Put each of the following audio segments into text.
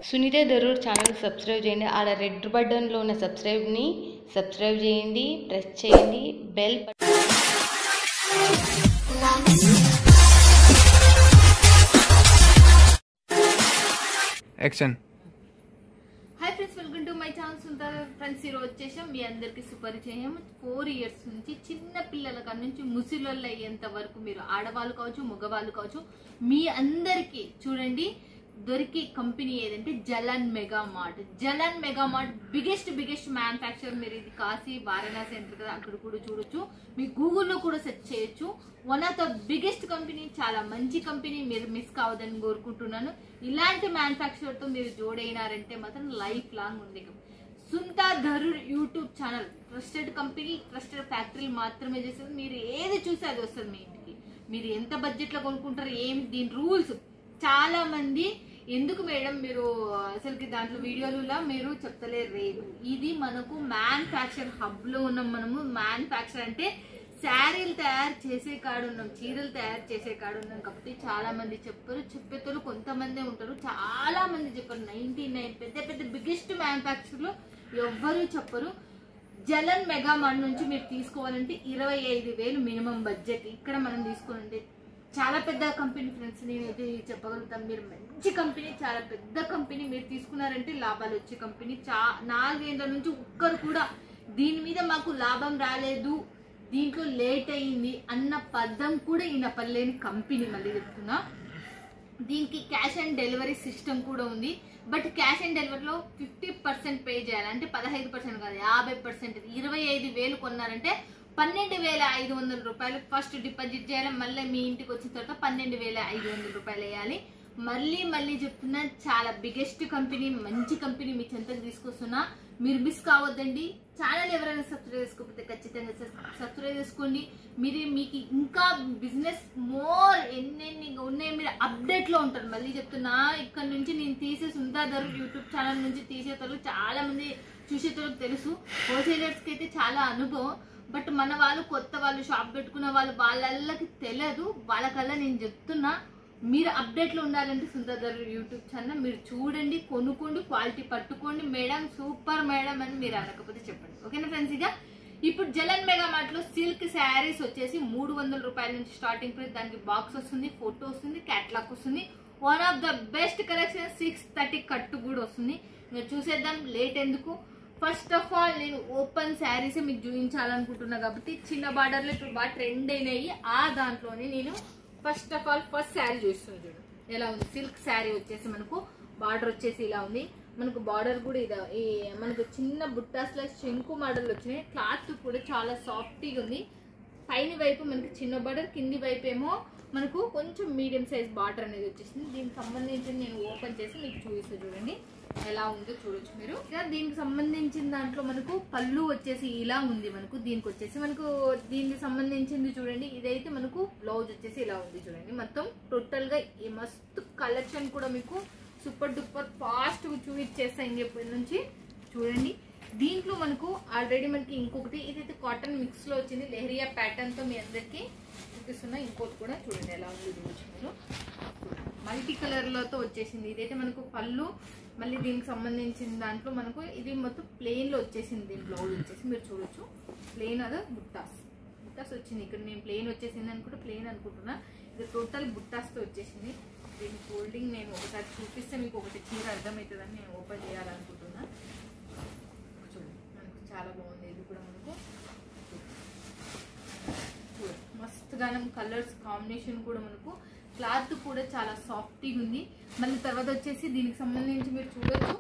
Sunitha Darur channel subscribe చేయండి. ఆడ red బటన్లో ఉన్న సబ్స్క్రైబ్ని సబ్స్క్రైబ్ చేయండి, ప్రెస్ చేయండి, bell action. Hi friends, welcome to my channel. Sundara friends, ఈరోజు వచ్చేసాం మీ అందరికి సుపరిచయం. 4 years నుంచి చిన్న పిల్లల కాడ నుంచి ముసిలోళ్ళు అయ్యేంత వరకు మీరు ఆడవాళ్ళు కావచ్చు, మగవాళ్ళు కావచ్చు, మీ అందరికీ చూడండి దొరికి కంపెనీ ఏదంటే జలన్ mega mart. జలన్ mega mart biggest manufacture. మీరు ఇది కాశీ వారణాసి అంటారు కదా, అక్కడ కూడా చూడొచ్చు. మీ గూగుల్లో కూడా సెర్చ్ చేయొచ్చు. One of the biggest company, చాలా మంచి కంపెనీ. మీరు మిస్ కావద్దని కోరుకుంటున్నాను. ఇలాంటి మ్యానుఫ్యాక్చర్తో మీరు జోడైనారంటే మాత్రం లైఫ్ లాంగ్ ఉంది. Sunitha Daroor YouTube channel trusted company, trusted ఫ్యాక్టరీలు మాత్రమే చేస్తారు. మీరు ఏది చూస్తే అది వస్తుంది మీ ఇంటికి. మీరు ఎంత బడ్జెట్లో కొనుక్కుంటారు, ఏమి దీని రూల్స్. చాలా మంది ఎందుకు మేడం మీరు అసలుకి దాంట్లో వీడియోలలో మీరు చెప్తలేరు రేపు. ఇది మనకు మ్యానుఫ్యాక్చర్ హబ్ లో ఉన్నాం. మనము మ్యానుఫ్యాక్చర్ అంటే శారీలు తయారు చేసే కాడు ఉన్నాం, చీరలు తయారు చేసే కాడు ఉన్నాం. కాబట్టి చాలా మంది చెప్పారు, చెప్పేతోళ్ళు కొంతమందే ఉంటారు. చాలా మంది చెప్పారు. 99 పెద్ద బిగ్గెస్ట్ మ్యానుఫ్యాక్చర్ లో ఎవ్వరూ చెప్పరు. జలన్ మెగా మార్ట్ నుంచి మీరు తీసుకోవాలంటే 25,000 మినిమం బడ్జెట్. ఇక్కడ మనం తీసుకోవాలంటే చాలా పెద్ద కంపెనీ ఫ్రెండ్స్, నేను ఇది చెప్పగలుగుతాను. మీరు మంచి కంపెనీ, చాలా పెద్ద కంపెనీ. మీరు తీసుకున్నారంటే లాభాలు వచ్చే కంపెనీ. 4 ఏళ్ళ నుంచి ఒక్కరు కూడా దీని మీద మాకు లాభం రాలేదు, దీంట్లో లేట్ అయింది అన్న పదం కూడా ఈయనపల్లేని కంపెనీ. మళ్ళీ చెప్తున్నా, దీనికి క్యాష్ అండ్ డెలివరీ సిస్టమ్ కూడా ఉంది. బట్ క్యాష్ అండ్ డెలివరీలో 50% పే చేయాలి. అంటే 15% కాదు, 50%. 25,000 కొన్నారంటే 12,500 రూపాయలు ఫస్ట్ డిపాజిట్ చేయాలి. మళ్ళీ మీ ఇంటికి వచ్చిన తర్వాత 12,500 రూపాయలు వేయాలి. మళ్ళీ చెప్తున్నా, చాలా బిగ్గెస్ట్ కంపెనీ, మంచి కంపెనీ మీ చెంతకు తీసుకొస్తున్నా. మీరు మిస్ కావద్దండి. ఛానల్ ఎవరైనా సబ్స్క్రైబ్ చేసుకోకపోతే ఖచ్చితంగా సబ్స్క్రైబ్ చేసుకోండి. మీకు ఇంకా బిజినెస్ మోర్ ఎన్నెన్ని ఉన్నాయి, మీరు అప్డేట్లో ఉంటారు. మళ్ళీ చెప్తున్నా, ఇక్కడ నుంచి నేను తీసే సునీత దరూర్ యూట్యూబ్ ఛానల్ నుంచి తీసేతోళ్ళు చాలా మంది చూసేతోళ్ళకి తెలుసు. హోల్సేలర్స్కి అయితే చాలా అనుభవం. బట్ మన వాళ్ళు, కొత్త వాళ్ళు, షాప్ పెట్టుకున్న వాళ్ళు, వాళ్ళకి తెలియదు. వాళ్ళకల్లా నేను చెప్తున్నా, మీరు అప్డేట్లో ఉండాలంటే సునీత దరూర్ యూట్యూబ్ ఛానల్ మీరు చూడండి, కొనుక్కోండి, క్వాలిటీ పట్టుకోండి. మేడం సూపర్ మేడం అని మీరు అనకపోతే చెప్పండి. ఓకేనా ఫ్రెండ్స్? ఇప్పుడు జలన్ మెగా మార్ట్ లో సిల్క్ శారీస్ వచ్చేసి 300 రూపాయల నుంచి స్టార్టింగ్ ప్రైస్. దానికి బాక్స్ వస్తుంది, ఫోటో వస్తుంది, క్యాటలాగ్ వస్తుంది. One of the best collection. 630 కట్టు కూడా వస్తుంది. మీరు చూసేద్దాం, లేట్ ఎందుకు. ఫస్ట్ ఆఫ్ ఆల్ నేను ఓపెన్ శారీస్ మీకు చూపించాలనుకుంటున్నా. కాబట్టి చిన్న బార్డర్లో ఇప్పుడు బాగా ట్రెండ్ అయినాయి. ఆ దాంట్లోనే నేను first of all first sari చూస్తున్నాను. చూడు ఎలా ఉంది. సిల్క్ శారీ వచ్చేసి మనకు బార్డర్ వచ్చేసి ఇలా ఉంది. మనకు బార్డర్ కూడా ఇది మనకు చిన్న బుట్టాస్లో శంకు మోడల్ వచ్చినాయి. క్లాత్ కూడా చాలా సాఫ్ట్గా ఉంది. పైన వైపు మనకి చిన్న బార్డర్, కింది వైపు ఏమో మనకు కొంచెం మీడియం సైజ్ బార్డర్ అనేది వచ్చేసింది. దీనికి సంబంధించి నేను ఓపెన్ చేసి మీకు చూపిస్తాను. చూడండి ఎలా ఉందో చూడొచ్చు మీరు. దీనికి సంబంధించిన దాంట్లో మనకు పళ్ళు వచ్చేసి ఇలా ఉంది. మనకు దీనికి వచ్చేసి దీనికి సంబంధించింది చూడండి. ఇదైతే మనకు బ్లౌజ్ వచ్చేసి ఇలా ఉంది. చూడండి మొత్తం టోటల్ గా ఈ మస్తు కలెక్షన్ కూడా మీకు సూపర్ డూపర్ ఫాస్ట్ చూపించేస్తా ఇంకెప్పటి నుంచి. చూడండి దీంట్లో మనకు ఆల్రెడీ మనకి ఇంకొకటి, ఇదైతే కాటన్ మిక్స్ లో వచ్చింది. లెహరియా ప్యాటర్న్ తో మీ అందరికి చూపిస్తున్నా. ఇంకోటి కూడా చూడండి ఎలా ఉంది చూడొచ్చు మీరు. మల్టీ కలర్ లతో వచ్చేసింది. ఇదైతే మనకు పళ్ళు. మళ్ళీ దీనికి సంబంధించిన దాంట్లో మనకు ఇది మొత్తం ప్లెయిన్ లో వచ్చేసింది. దీని బ్లౌజ్ వచ్చేసి మీరు చూడొచ్చు. ప్లెయిన్ అదే బుట్టాస్ వచ్చింది. ఇక్కడ నేను ప్లెయిన్ వచ్చేసింది అనుకుంటే ప్లెయిన్ అనుకుంటున్నా. ఇది టోటల్ బుట్టాస్ తో వచ్చేసింది. దీని ఫోల్డింగ్ నేను ఒకసారి చూపిస్తే మీకు ఒకటి చీర అర్థమవుతుందని నేను ఓపెన్ చేయాలనుకుంటున్నా. చూడండి మనకు చాలా బాగుంది. ఇది కూడా మనకు చూడండి మస్తుగానం కలర్స్ కాంబినేషన్ కూడా మనకు. క్లాత్ కూడా చాలా సాఫ్ట్గా ఉంది. మళ్ళీ తర్వాత వచ్చేసి దీనికి సంబంధించి మీరు చూడొచ్చు,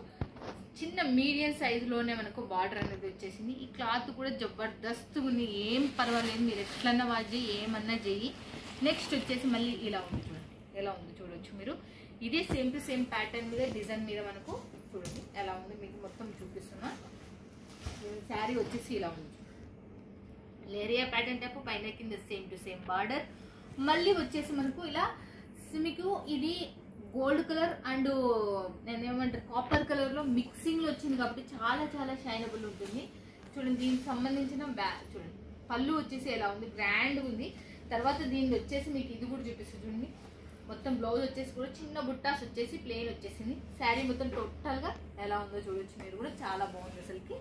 చిన్న మీడియం సైజులోనే మనకు బార్డర్ అనేది వచ్చేసింది. ఈ క్లాత్ కూడా జబర్దస్త్ ఉంది. ఏం పర్వాలేదు, మీరు ఎట్లన్నా వాడి ఏమన్నా చెయ్యి. నెక్స్ట్ వచ్చేసి మళ్ళీ ఇలా ఉంది. చూడండి ఎలా ఉంది చూడొచ్చు మీరు. ఇదే సేమ్ టు సేమ్ ప్యాటర్న్ మీద, డిజైన్ మీద మనకు చూడండి ఎలా ఉంది. మీకు మొత్తం చూపిస్తున్నా. శారీ వచ్చేసి ఇలా ఉంది. లేరియా ప్యాటర్న్ టైప్, పైన కింద సేమ్ టు సేమ్ బార్డర్. మళ్ళీ వచ్చేసి మనకు ఇలా మీకు ఇది గోల్డ్ కలర్ అండ్ నేను ఏమంటారు కాపర్ కలర్ లో మిక్సింగ్ లో వచ్చింది. కాబట్టి చాలా షైనబుల్ ఉంటుంది. చూడండి దీనికి సంబంధించిన చూడండి పళ్ళు వచ్చేసి ఎలా ఉంది, గ్రాండ్ ఉంది. తర్వాత దీనికి వచ్చేసి మీకు ఇది కూడా చూపిస్తుంది. చూడండి మొత్తం బ్లౌజ్ వచ్చేసి కూడా చిన్న బుట్టాస్ వచ్చేసి ప్లెయిన్ వచ్చేసింది. శారీ మొత్తం టోటల్గా ఎలా ఉందో చూడొచ్చు మీరు కూడా, చాలా బాగుంది అసలుకి.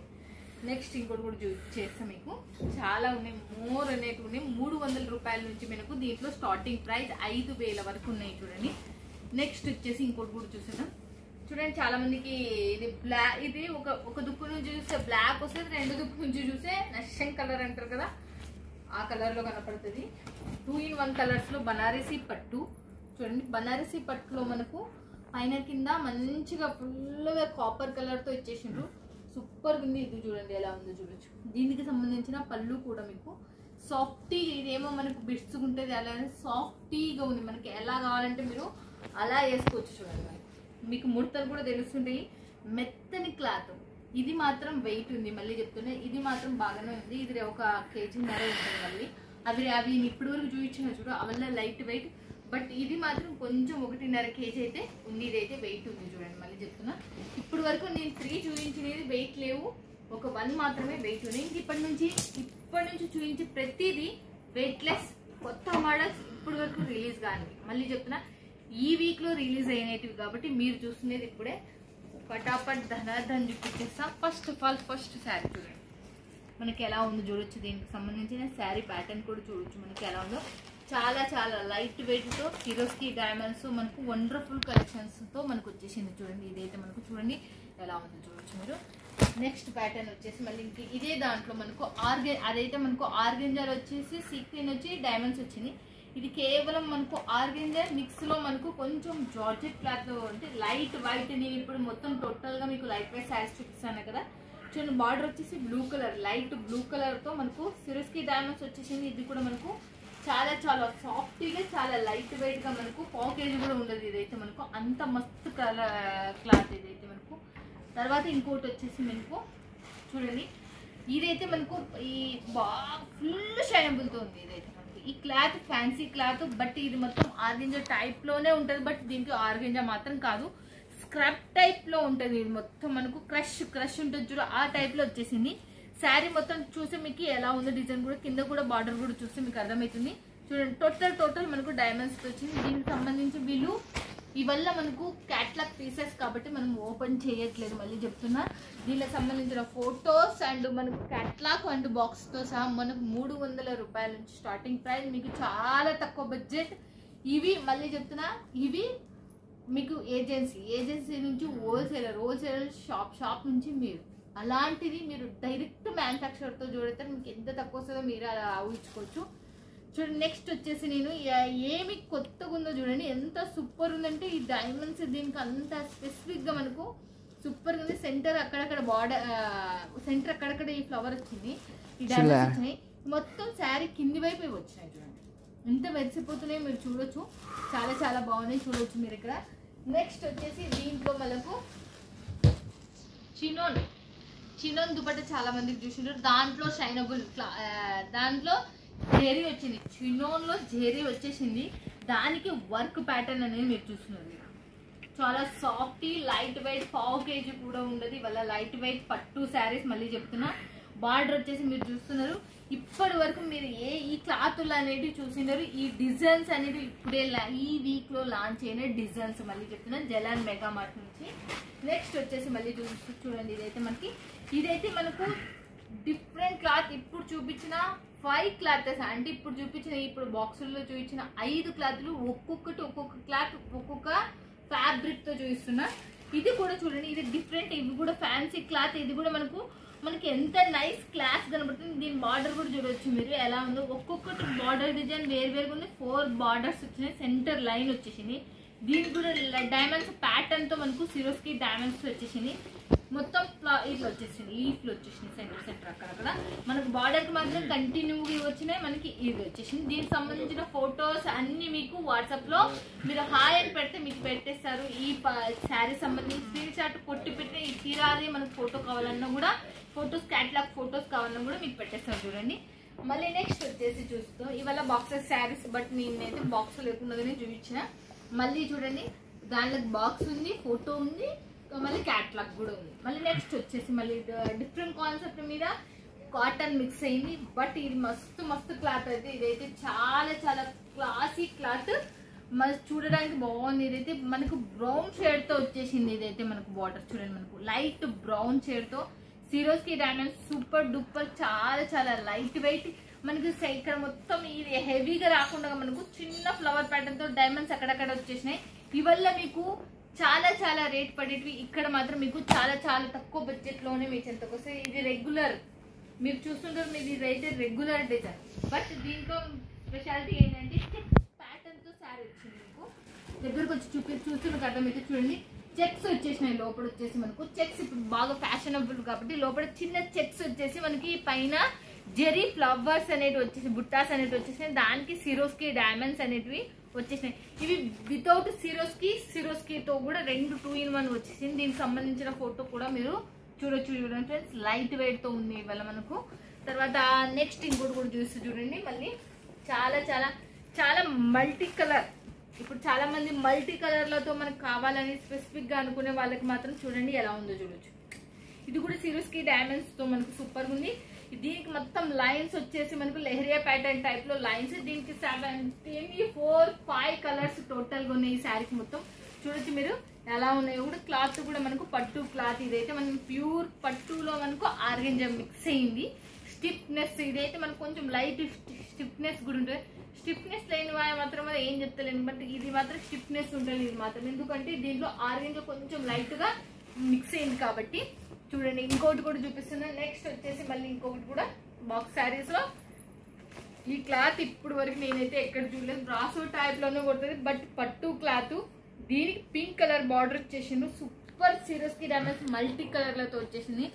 నెక్స్ట్ ఇంకోటి కూడా చేస్తాం మీకు, చాలా ఉన్నాయి, మోర్ అనేవి ఉన్నాయి. 300 రూపాయల నుంచి మనకు దీంట్లో స్టార్టింగ్ ప్రైస్ 5000 వరకు ఉన్నాయి చూడండి. నెక్స్ట్ వచ్చేసి ఇంకోటి కూడా చూసేద్దాం చూడండి. చాలా మందికి ఇది బ్లాక్, ఇది ఒక దుక్కు నుంచి చూస్తే బ్లాక్ వస్తుంది, 2 దుక్కు నుంచి చూస్తే నష్టం కలర్ అంటారు కదా, ఆ కలర్ లో కనపడుతుంది. 2 in 1 కలర్స్ లో బనారసి పట్టు చూడండి. బనారసి పట్టులో మనకు పైన కింద మంచిగా ఫుల్గా కాపర్ కలర్ తో ఇచ్చేసిండ్రు, సూపర్ ఉంది. ఇది చూడండి ఎలా ఉందో చూడొచ్చు. దీనికి సంబంధించిన పళ్ళు కూడా మీకు సాఫ్టీ, ఇదేమో మనకు బిడ్సుకుంటుంది, అలానే సాఫ్టీగా ఉంది. మనకి ఎలా కావాలంటే మీరు అలా వేసుకోవచ్చు చూడండి. మీకు ముడతలు కూడా తెలుస్తుంటాయి, మెత్తని క్లాత్. ఇది మాత్రం వెయిట్ ఉంది, మళ్ళీ చెప్తున్నా, ఇది మాత్రం బాగానే ఉంది. ఇది 1 kg ఉంటుంది. మళ్ళీ అవి ఇప్పటి వరకు చూపించిన చూడు అవల్ల లైట్ వెయిట్, బట్ ఇది మాత్రం కొంచెం 1.5 kg అయితే ఉంది. ఇదైతే వెయిట్ ఉంది చూడండి. మళ్ళీ చెప్తున్నా, ఇప్పటి వరకు నేను 3 చూపించినది వెయిట్ లేవు, ఒక 1 మాత్రమే వెయిట్ ఉంది. ఇప్పటి నుంచి చూపించి ప్రతిదీ వెయిట్లెస్ కొత్త మోడల్స్ ఇప్పటి వరకు రిలీజ్ కానీ. మళ్ళీ చెప్తున్నా, ఈ వీక్ లో రిలీజ్ అయినవి కాబట్టి మీరు చూస్తున్నది ఇప్పుడే పటాపట్ ధనార్ధన్ చూపించేస్తా. ఫస్ట్ శారీ చూడండి మనకి ఎలా ఉందో చూడొచ్చు. దీనికి సంబంధించిన శారీ ప్యాటర్న్ కూడా చూడొచ్చు మనకి ఎలా ఉందో. చాలా చాలా లైట్ వెయిట్ తో కిరోస్కి డైమండ్స్ మనకు వండర్ఫుల్ కలెక్షన్స్ తో మనకు వచ్చేసింది చూడండి. ఇదైతే మనకు చూడండి ఎలా ఉందో చూడొచ్చు మీరు. నెక్స్ట్ ప్యాటర్న్ వచ్చేసి మళ్ళీ ఇంక ఇదే దాంట్లో మనకు అదైతే మనకు ఆర్గెంజాలో వచ్చేసి సీక్వెన్ వచ్చి డైమండ్స్ వచ్చింది. ఇది కేవలం మనకు ఆర్గెంజా మిక్స్ లో మనకు కొంచెం జార్జెట్ క్లాత్ అంటే లైట్ వైట్. నేను ఇప్పుడు మొత్తం టోటల్ గా మీకు లైట్ వైట్ శారీస్ చూపిస్తాను కదా చూడండి. బార్డర్ వచ్చేసి blue colour, light blue colour తో మనకు సిరోస్కి డైమండ్స్ వచ్చేసింది. ఇది కూడా మనకు చాలా చాలా సాఫ్ట్గా, చాలా లైట్ వెయిట్ గా మనకు 1 kg కూడా ఉండదు. ఇదైతే మనకు అంత మస్తు క్లాత్ ఇదైతే మనకు. తర్వాత ఇంకోటి వచ్చేసి మనకు చూడండి, ఇదైతే మనకు ఈ బాగా ఫుల్ షైనబుల్ తో ఉంది. ఇదైతే మనకి ఈ క్లాత్ ఫ్యాన్సీ క్లాత్, బట్ ఇది మొత్తం ఆర్గెంజా టైప్ లోనే ఉంటది. బట్ దీనికి ఆర్గెంజా మాత్రం కాదు, స్క్రబ్ టైప్ లో ఉంటది. ఇది మొత్తం మనకు క్రష్ ఉంటుంది చూడ, ఆ టైప్ లో వచ్చేసింది. శారీ మొత్తం చూస్తే మీకు ఎలా ఉందో డిజైన్ కూడా, కింద కూడా బార్డర్ కూడా చూస్తే మీకు అర్థమవుతుంది చూడండి. టోటల్ మనకు డైమండ్స్ వచ్చింది. దీనికి సంబంధించి వీళ్ళు ఇవల్ల మనకు క్యాట్లాగ్ పీసెస్ కాబట్టి మనం ఓపెన్ చేయట్లేదు. మళ్ళీ చెప్తున్నా, దీనికి సంబంధించిన ఫొటోస్ అండ్ మనకు క్యాట్లాగ్ అండ్ బాక్స్ తో సహా మనకు 300 రూపాయల నుంచి స్టార్టింగ్ ప్రైస్. మీకు చాలా తక్కువ బడ్జెట్ ఇవి. మళ్ళీ చెప్తున్నా, ఇవి మీకు ఏజెన్సీ నుంచి హోల్సేలర్ షాప్ నుంచి మీరు అలాంటిది మీరు డైరెక్ట్ మ్యానుఫ్యాక్చర్ తో చూడితే మీకు ఎంత తక్కువ వస్తుందో మీరు అలా ఊహించుకోవచ్చు చూడండి. నెక్స్ట్ వచ్చేసి నేను ఏమి కొత్తగా ఉందో చూడండి, ఎంత సూపర్ ఉందంటే ఈ డైమండ్స్ దీనికి అంత స్పెసిఫిక్ గా మనకు సూపర్ ఉంది. సెంటర్ అక్కడక్కడ బార్డర్, సెంటర్ అక్కడక్కడ ఈ ఫ్లవర్ వచ్చింది, ఈ డైమండ్స్ వచ్చినాయి. మొత్తం శారీ కింది వైపు వచ్చినాయి చూడండి, ఎంత మెరిసిపోతున్నాయి మీరు చూడొచ్చు. చాలా చాలా బాగున్నాయి చూడొచ్చు మీరు ఇక్కడ. నెక్స్ట్ వచ్చేసి దీంట్లో మనకు చినోన్ దుపట్ట చాలా మందికి చూసిండ్రు. దాంట్లో షైనబుల్, దాంట్లో జెరీ వచ్చింది, చినోన్ లో జెరీ వచ్చేసింది. దానికి వర్క్ ప్యాటర్న్ అనేది మీరు చూస్తున్నారు. చాలా సాఫ్ట్ లైట్ వెయిట్, 1 kg కూడా ఉండదు. ఇవాళ లైట్ వెయిట్ పట్టు శారీస్. మళ్ళీ చెప్తున్నా, బార్డర్ వచ్చేసి మీరు చూస్తున్నారు. ఇప్పటి వరకు మీరు ఈ క్లాతులు అనేవి చూసినారు. ఈ డిజైన్స్ అనేది ఇప్పుడే ఈ వీక్ లో లాంచ్ అయిన డిజైన్స్. మళ్ళీ చెప్తున్నా, జలాన్ మెగా మార్ట్ నుంచి. నెక్స్ట్ వచ్చేసి మళ్ళీ చూడండి, ఇదైతే మనకు డిఫరెంట్ క్లాత్. ఇప్పుడు చూపించిన 5 క్లాతెస్ అంటే ఇప్పుడు బాక్సుల్లో చూపించిన 5 క్లాత్లు ఒక్కొక్క క్లాత్ ఒక్కొక్క ఫ్యాబ్రిక్ తో చూపిస్తున్నా. ఇది కూడా చూడండి, ఇది డిఫరెంట్, ఇది కూడా ఫ్యాన్సీ క్లాత్. ఇది కూడా మనకి ఎంత నైస్ క్లాస్ కనబడుతుంది. దీని బార్డర్ కూడా చూడవచ్చు మీరు ఎలా ఉందో. ఒక్కొక్కటి బార్డర్ డిజైన్ వేరువేరుగా ఉంది. 4 బార్డర్స్ వచ్చినాయి, సెంటర్ లైన్ వచ్చేసింది. దీనికి కూడా డైమండ్స్ ప్యాటర్న్ తో మనకు సిరోస్కి డైమండ్స్ వచ్చేసింది. మొత్తం ఇట్లా వచ్చేసింది, లీఫ్లు వచ్చేసింది సెంటర్ అక్కడక్కడ. మనకు బార్డర్ కి మాత్రం కంటిన్యూగా వచ్చినాయి. మనకి ఇది వచ్చేసింది. దీనికి సంబంధించిన ఫొటోస్ అన్ని మీకు వాట్సాప్ లో మీరు హాయ్ అని పెడితే మీకు పెట్టేస్తారు. ఈ శారీ సంబంధించి స్క్రీన్ షాట్ కొట్టి పెట్టి ఈ తీరాది మనకు ఫోటో కావాలన్నా కూడా, ఫొటోస్ క్యాటలాగ్ ఫొటోస్ కావాలన్నా కూడా మీకు పెట్టేస్తారు చూడండి. మళ్ళీ నెక్స్ట్ వచ్చేసి చూస్తాం ఇవాళ బాక్సెస్ శారీస్, బట్ నేనైతే బాక్స్ లేకుండానే చూపించిన. మళ్ళీ చూడండి, దాంట్లో బాక్స్ ఉంది, ఫోటో ఉంది, మళ్ళీ క్యాటలాగ్ కూడా ఉంది. మళ్ళీ నెక్స్ట్ వచ్చేసి మళ్ళీ డిఫరెంట్ కాన్సెప్ట్ మీద కాటన్ మిక్స్ అయింది. బట్ ఇది మస్తు క్లాత్ అయితే. ఇదైతే చాలా చాలా క్లాసీ క్లాత్. మరి చూడడానికి బాగుంది. ఇదైతే మనకు బ్రౌన్ షేడ్ తో వచ్చేసింది. ఇదైతే మనకు బార్డర్ చూడండి, మనకు లైట్ బ్రౌన్ షేడ్ తో సిరోస్కి డైమండ్స్ సూపర్ డూపర్ చాలా చాలా లైట్ వెయిట్. మనకి ఇక్కడ మొత్తం ఇది హెవీగా రాకుండా మనకు చిన్న ఫ్లవర్ ప్యాటర్న్ తో డైమండ్స్ అక్కడక్కడ వచ్చేసినాయి. ఇవల్ల మీకు చాలా చాలా రేట్ పడేటివి. ఇక్కడ మాత్రం మీకు చాలా చాలా తక్కువ బడ్జెట్ లోనే మీ చెంతకు వస్తే. ఇది రెగ్యులర్ మీరు చూస్తుంటారు, మీది అయితే రెగ్యులర్ డిజైన్. బట్ దీంట్లో స్పెషాలిటీ ఏంటంటే చెక్స్ ప్యాటర్న్ తో శారీ వచ్చింది. మీకు దగ్గరకు వచ్చి చూస్తే మీకు అర్థమైతే చూడండి, చెక్స్ వచ్చేసినాయి లోపల. వచ్చేసి మనకు చెక్స్ ఇప్పుడు బాగా ఫ్యాషనబుల్ కాబట్టి లోపల చిన్న చెక్స్ వచ్చేసి మనకి పైన జెరీ ఫ్లవర్స్ అనేవి వచ్చేసి బుట్టాస్ అనేవి వచ్చేసినాయి. దానికి సిరోస్కి డైమండ్స్ అనేటివి వచ్చేసినాయి. ఇవి వితౌట్ సిరోస్కి తో కూడా 2 in 1 వచ్చేసింది. దీనికి సంబంధించిన ఫోటో కూడా మీరు చూడండి ఫ్రెండ్స్. లైట్ వెయిట్ తో ఉంది ఇవాళ మనకు. తర్వాత నెక్స్ట్ ఇంకోటి కూడా చూస్తే చూడండి, మళ్ళీ చాలా చాలా చాలా మల్టీ కలర్. ఇప్పుడు చాలా మంది మల్టీ కలర్లతో మనకు కావాలని స్పెసిఫిక్ గా అనుకునే వాళ్ళకి మాత్రం చూడండి ఎలా ఉందో చూడొచ్చు. ఇది కూడా సిరోస్కి డైమండ్స్ తో మనకు సూపర్ ఉంది. దీనికి మొత్తం లైన్స్ వచ్చేసి మనకు లెహరియా ప్యాటర్న్ టైప్ లో లైన్స్. దీనికి 4-5 కలర్స్ టోటల్ గా ఉన్నాయి ఈ శారీకి మొత్తం. చూడొచ్చు మీరు ఎలా ఉన్నాయో కూడా. క్లాత్ కూడా మనకు పట్టు క్లాత్. ఇదైతే మనం ప్యూర్ పట్టులో మనకు ఆర్గంజా మిక్స్ అయింది. స్టిఫ్నెస్ ఇదైతే మనకు కొంచెం లైట్ స్టిఫ్నెస్ కూడా ఉంటుంది. స్టిఫ్నెస్ లేని మాత్రం ఏం చెప్తలేను, బట్ ఇది మాత్రం స్టిఫ్నెస్ ఉంటుంది ఇది మాత్రం. ఎందుకంటే దీంట్లో ఆర్గంజా కొంచెం లైట్ గా మిక్స్ అయింది కాబట్టి. చూడండి ఇంకోటి కూడా చూపిస్తున్నాను. నెక్స్ట్ వచ్చేసి మళ్ళీ ఇంకొకటి కూడా బాక్స్ శారీస్ లో ఈ క్లాత్ ఇప్పుడు వరకు నేనైతే ఎక్కడ చూడలేదు. బ్రాసో టైప్ లోనే కొడుతుంది, బట్ పట్టు క్లాత్. దీనికి పింక్ కలర్ బార్డర్ వచ్చేసింది. సూపర్ సిరోస్కి డైమండ్స్ మల్టీ కలర్లతో వచ్చేసింది.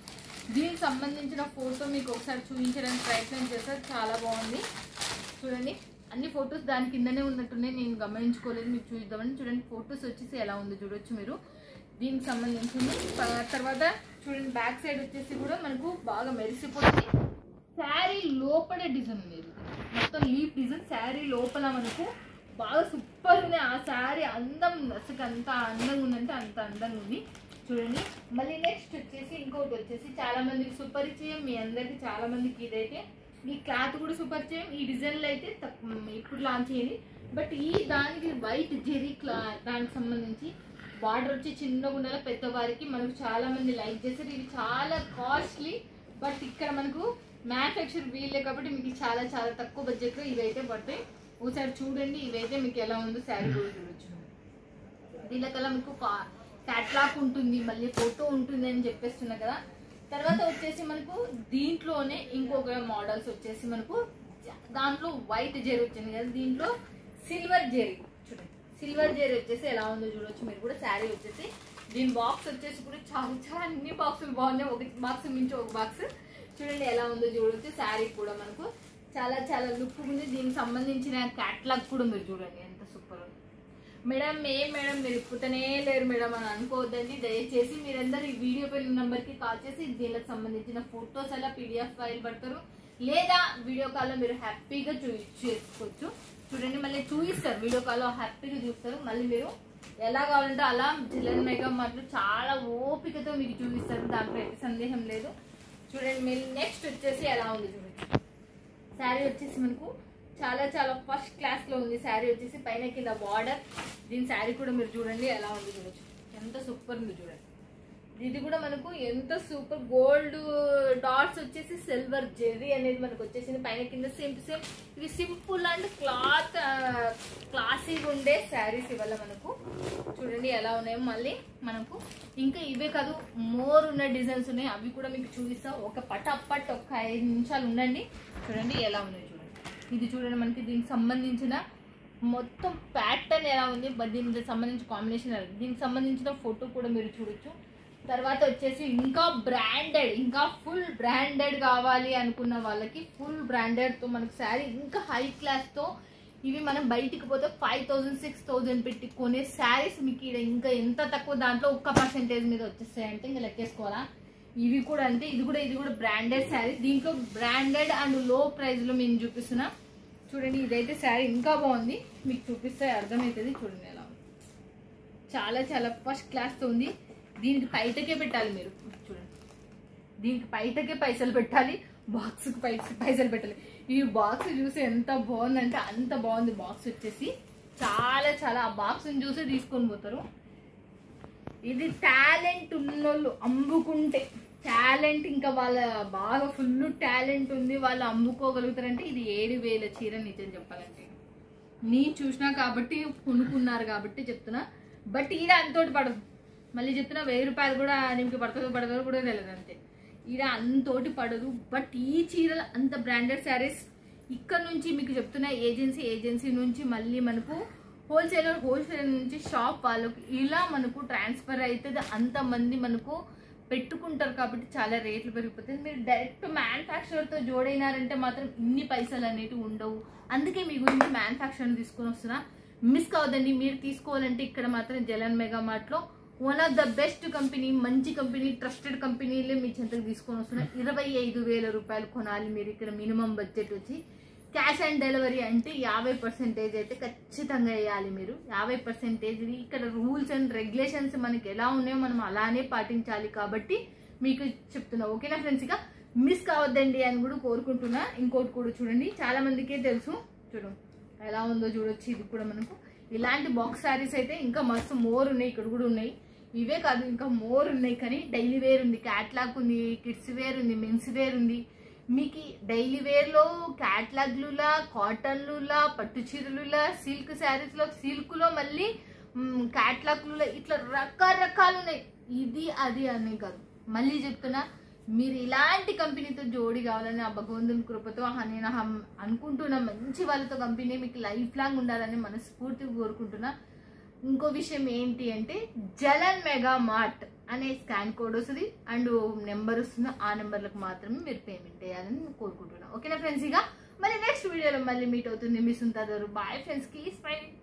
దీనికి సంబంధించిన ఫోటో మీకు ఒకసారి చూపించడానికి ప్రయత్నం చేస్తారు. చాలా బాగుంది చూడండి. అన్ని ఫొటోస్ దాని కిందనే ఉన్నట్టున్నాయి, నేను గమనించుకోలేదు. మీకు చూద్దామని చూడండి ఫొటోస్ వచ్చేసి ఎలా ఉందో చూడొచ్చు మీరు. దీనికి సంబంధించింది. తర్వాత చూడండి బ్యాక్ సైడ్ వచ్చేసి కూడా మనకు బాగా మెరిసిపోతుంది. శారీ లోపల డిజైన్ ఉంది, మొత్తం లీఫ్ డిజైన్. శారీ లోపల మనకు బాగా సూపర్ ఉంది. ఆ శారీ అందం అసలు అంత అందంగా ఉందంటే అంత అందంగా ఉంది చూడండి. మళ్ళీ నెక్స్ట్ వచ్చేసి ఇంకోటి వచ్చేసి చాలా మందికి సుపరిచయం, మీ అందరికి చాలా మందికి ఇదైతే ఈ క్లాత్ కూడా సుపరిచయం. ఈ డిజైన్లో అయితే ఇప్పుడు లాంచ్ అయ్యింది. బట్ ఈ దానికి వైట్ జెరీ దానికి సంబంధించి బార్డర్ వచ్చి చిన్నగా ఉండాలి. పెద్దవారికి మనకు చాలా మంది లైక్ చేస్తారు. ఇవి చాలా కాస్ట్లీ, బట్ ఇక్కడ మనకు మ్యానుఫ్యాక్చర్ వీళ్ళే కాబట్టి మీకు చాలా చాలా తక్కువ బడ్జెట్ లో ఇవైతే పడతాయి. ఒకసారి చూడండి ఇవైతే మీకు ఎలా ఉందో శారీ కూడా చూడొచ్చు. దీనికల్లా మీకు క్యాట్లాగ్ ఉంటుంది, మళ్ళీ ఫోటో ఉంటుంది అని చెప్పేస్తున్నా కదా. తర్వాత వచ్చేసి మనకు దీంట్లోనే ఇంకొక మోడల్స్ వచ్చేసి మనకు దాంట్లో వైట్ జెరీ వచ్చింది కదా, దీంట్లో సిల్వర్ జెరీ చూడండి. సిల్వర్ జెరీ వచ్చేసి ఎలా ఉందో చూడొచ్చు మీరు కూడా. శారీ వచ్చేసి దీని బాక్స్ వచ్చేసి కూడా చాలా చాలా అన్ని బాక్సులు బాగున్నాయి. ఒక బాక్స్ మించి ఒక బాక్స్ చూడండి ఎలా ఉందో చూడొచ్చు. శారీ కూడా మనకు చాలా చాలా లుక్ ఉంది. దీనికి సంబంధించిన క్యాట్లాగ్ కూడా మీరు చూడండి ఎంత సూపర్ ఉంది. మేడం మేడం మీరు ఇప్పుతనే లేరు మేడం అని అనుకోవద్దండి. దయచేసి మీరందరూ ఈ వీడియో పైన నెంబర్కి కాల్ చేసి దీనికి సంబంధించిన ఫొటోస్ అలా పీడిఎఫ్ ఫైల్ పడతారు, లేదా వీడియో కాల్లో మీరు హ్యాపీగా చేసుకోవచ్చు. చూడండి మళ్ళీ చూపిస్తారు, వీడియో కాల్లో హ్యాపీగా చూస్తారు. మళ్ళీ మీరు ఎలా కావాలంటే అలా జిల్లన్ మెగా మాటలు చాలా ఓపికతో మీకు చూపిస్తారు, దాంట్లో ఎట్టి సందేహం లేదు. చూడండి మీరు నెక్స్ట్ వచ్చేసి ఎలా ఉంది చూడండి. శారీ వచ్చేసి మనకు చాలా చాలా ఫస్ట్ క్లాస్ లో ఉంది. శారీ వచ్చేసి పైన కింద బార్డర్. దీని శారీ కూడా మీరు చూడండి ఎలా ఉంది చూడొచ్చు, ఎంత సూపర్ ఉంది చూడండి. ఇది కూడా మనకు ఎంత సూపర్ గోల్డ్ డాట్స్ వచ్చేసి సిల్వర్ జెరీ అనేది మనకు వచ్చేసింది. పైన కింద సేమ్ టు సేమ్. ఇవి సింపుల్ అండ్ క్లాత్ క్లాసీగా ఉండే శారీస్ ఇవాళ మనకు చూడండి ఎలా ఉన్నాయో. మళ్ళీ మనకు ఇంకా ఇవే కాదు మోర్ ఉన్న డిజైన్స్ ఉన్నాయి, అవి కూడా మీకు చూపిస్తాం. ఒక పట్ ఒక 5 నిమిషాలు ఉండండి. చూడండి ఎలా ఉన్నాయో చూడండి. ఇది చూడండి మనకి దీనికి సంబంధించిన మొత్తం ప్యాటర్న్ ఎలా ఉంది, దీనికి సంబంధించిన కాంబినేషన్, దీనికి సంబంధించిన ఫోటో కూడా మీరు చూడొచ్చు. తర్వాత వచ్చేసి ఇంకా బ్రాండెడ్, ఇంకా ఫుల్ బ్రాండెడ్ కావాలి అనుకున్న వాళ్ళకి ఫుల్ బ్రాండెడ్తో మనకు శారీ ఇంకా హై క్లాస్తో. ఇవి మనం బయటికి పోతే 5,000-6,000 పెట్టి కొనే శారీస్ మీకు ఇక్కడ ఇంకా ఎంత తక్కువ దాంట్లో 1% మీద వచ్చేస్తాయంటే ఇంకా లెక్కేసుకోవాలా. ఇవి కూడా అంతే. ఇది కూడా బ్రాండెడ్ శారీ. దీంట్లో బ్రాండెడ్ అండ్ లో ప్రైస్లో మేము చూపిస్తున్నా చూడండి. ఇదైతే శారీ ఇంకా బాగుంది, మీకు చూపిస్తే అర్థమవుతుంది. చూడండి ఎలా ఉంది, చాలా చాలా ఫస్ట్ క్లాస్తో ఉంది. దీనికి బయటకే పెట్టాలి మీరు చూడండి, దీనికి బయటకే పైసలు పెట్టాలి, బాక్స్కి పైసలు పెట్టాలి. ఈ బాక్స్ చూసి ఎంత బాగుందంటే అంత బాగుంది. బాక్స్ వచ్చేసి చాలా చాలా ఆ బాక్స్ని చూసి తీసుకొని పోతారు. ఇది టాలెంట్ ఉన్నోళ్ళు అమ్ముకుంటే, టాలెంట్ ఇంకా వాళ్ళ బాగా ఫుల్ టాలెంట్ ఉంది వాళ్ళు అమ్ముకోగలుగుతారంటే ఇది 7,000 చీర. నిజం చెప్పాలంటే నేను చూసినా కాబట్టి కొనుక్కున్నారు కాబట్టి చెప్తున్నా. బట్ ఈడ అంతోటి పడదు, మళ్ళీ చెప్తున్నా 1,000 రూపాయలు కూడా నీకు పడుతుందో కూడా తెలియదు అంతే. ఈడ అంతోటి పడదు. బట్ ఈ చీరలు అంత బ్రాండెడ్ శారీస్ ఇక్కడ నుంచి మీకు చెప్తున్నా ఏజెన్సీ నుంచి మళ్ళీ మనకు హోల్సేలర్ నుంచి షాప్ వాళ్ళకి ఇలా మనకు ట్రాన్స్ఫర్ అవుతుంది. అంతమంది మనకు పెట్టుకుంటారు కాబట్టి చాలా రేట్లు పెరిగిపోతుంది. మీరు డైరెక్ట్ మ్యానుఫ్యాక్చరర్తో జోడైనారంటే మాత్రం ఇన్ని పైసలు అనేవి ఉండవు. అందుకే మీ గురించి మ్యానుఫ్యాక్చర్ తీసుకొని వస్తున్నా. మిస్ కావద్దండి. మీరు తీసుకోవాలంటే ఇక్కడ మాత్రం జలన్ మెగా మార్ట్లో one of the best company, మంచి కంపెనీ, ట్రస్టెడ్ కంపెనీలే మీ చెంతకు తీసుకొని వస్తున్నా. 25,000 రూపాయలు కొనాలి మీరు. ఇక్కడ మినిమం బడ్జెట్ వచ్చి క్యాష్ ఆన్ డెలివరీ అంటే 50% అయితే ఖచ్చితంగా వేయాలి మీరు. 50% ఇక్కడ రూల్స్ అండ్ రెగ్యులేషన్స్ మనకి ఎలా ఉన్నాయో మనం అలానే పాటించాలి కాబట్టి మీకు చెప్తున్నా. ఓకేనా ఫ్రెండ్స్? ఇక మిస్ కావద్దండి అని కూడా కోరుకుంటున్నా. ఇంకోటి కూడా చూడండి, చాలా మందికే తెలుసు. చూడండి ఎలా ఉందో చూడొచ్చు. ఇది కూడా మనకు ఇలాంటి బాక్స్ శారీస్ అయితే ఇంకా మస్తు మోర్ ఉన్నాయి. ఇక్కడ కూడా ఉన్నాయి. ఇవే కాదు ఇంకా మోర్ ఉన్నాయి. కానీ డైలీ వేర్ ఉంది, క్యాట్లాగ్ ఉంది, కిడ్స్ వేర్ ఉంది, మెన్స్ వేర్ ఉంది. మీకు డైలీ వేర్లో క్యాట్లాగ్లులా, కాటన్లులా, పట్టు చీరలులా, సిల్క్ శారీస్లో, సిల్క్లో మళ్ళీ క్యాట్లాగ్లులా ఇట్లా రకరకాలు ఉన్నాయి. ఇది అది అనే కాదు, మళ్ళీ చెప్తున్నా మీరు ఇలాంటి కంపెనీతో జోడి కావాలని ఆ భగవంతుని కృపతో నేను అనుకుంటున్నా. మంచి వాళ్ళతో కంపెనీ మీకు లైఫ్ లాంగ్ ఉండాలని మనస్ఫూర్తిగా కోరుకుంటున్నా. ఇంకో విషయం ఏంటి అంటే జలన్ మెగా మార్ట్ అనే స్కాన్ కోడ్ వస్తుంది అండ్ నెంబర్ వస్తుంది. ఆ నెంబర్లకు మాత్రమే మీరు పేమెంట్ చేయాలని కోరుకుంటున్నా. ఓకేనా ఫ్రెండ్స్? ఇక మళ్ళీ నెక్స్ట్ వీడియోలో మళ్ళీ మీట్ అవుతుంది. మిస్ ఉంటారు. Bye friends. Keep smiling.